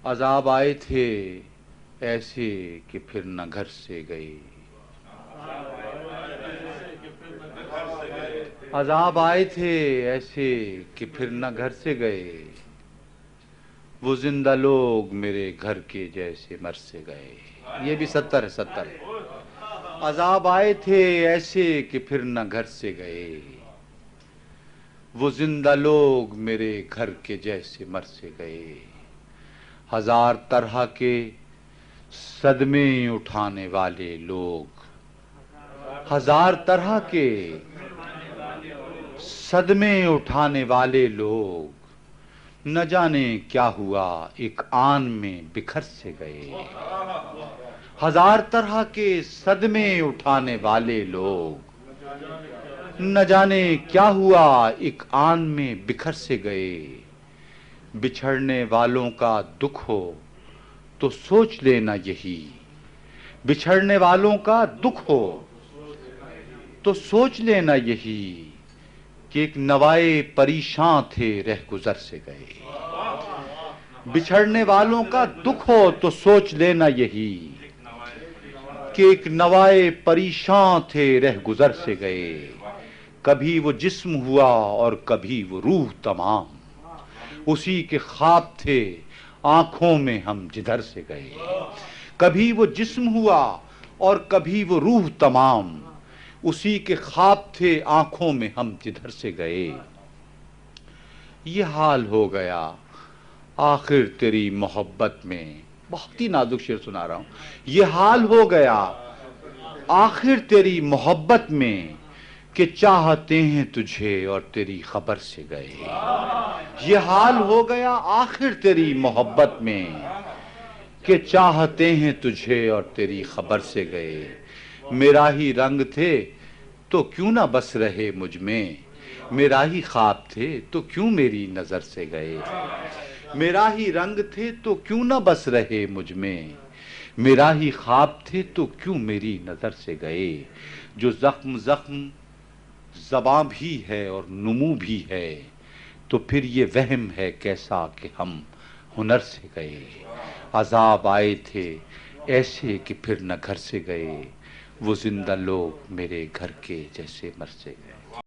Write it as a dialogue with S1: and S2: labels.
S1: عذاب آئے تھے ایسے کہ پھر نہ گھر سے گئے، عذاب آئے تھے ایسے کہ پھر نہ گھر سے گئے، وہ زندہ لوگ میرے گھر کے جیسے مر سے گئے۔ یہ بھی 70 ہے، 70 ہے۔ عذاب آئے تھے ایسے کہ پھر نہ گھر سے گئے، وہ زندہ لوگ میرے گھر کے جیسے مر سے گئے، ہزار طرح کے صدمے اٹھانے والے لوگ، ہزار طرح کے صدمے اٹھانے والے لوگ، نہ جانے کیا ہوا ایک آن میں بکھر سے گئے، ہزار طرح کے صدمے اٹھانے والے لوگ، نہ جانے کیا ہوا ایک آن میں بکھر سے گئے، بچھڑنے والوں کا دکھ ہو تو سوچ لینا یہی، بچھڑنے والوں کا دکھ ہو تو سوچ لینا یہی کہ ایک نوائے پریشاں تھے رہ گزر سے گئے، بچھڑنے والوں کا دکھ ہو تو سوچ لینا یہی کہ ایک نوائے پریشاں تھے رہ گزر سے گئے، کبھی وہ جسم ہوا اور کبھی وہ روح تمام، اسی کے خواب تھے آنکھوں میں ہم جدھر سے گئے، کبھی وہ جسم ہوا اور کبھی وہ روح تمام، اسی کے خواب تھے آنکھوں میں ہم جدھر سے گئے، یہ حال ہو گیا آخر تیری محبت میں، بہت ہی نازک شعر سنا رہا ہوں، یہ حال ہو گیا آخر تیری محبت میں کہ چاہتے ہیں تجھے اور تیری خبر سے گئے، یہ حال ہو گیا آخر تیری محبت میں کہ چاہتے ہیں تجھے اور تیری خبر سے گئے، میرا ہی رنگ تھے تو کیوں نہ بس رہے مجھ میں، میرا ہی خواب تھے تو کیوں میری نظر سے گئے، میرا ہی رنگ تھے تو کیوں نہ بس رہے مجھ میں، میرا ہی خواب تھے تو کیوں میری نظر سے گئے، جو زخم زخم زباں بھی ہے اور نمو بھی ہے، تو پھر یہ وہم ہے کیسا کہ ہم ہنر سے گئے، عذاب آئے تھے ایسے کہ پھر نہ گھر سے گئے، وہ زندہ لوگ میرے گھر کے جیسے مر سے گئے۔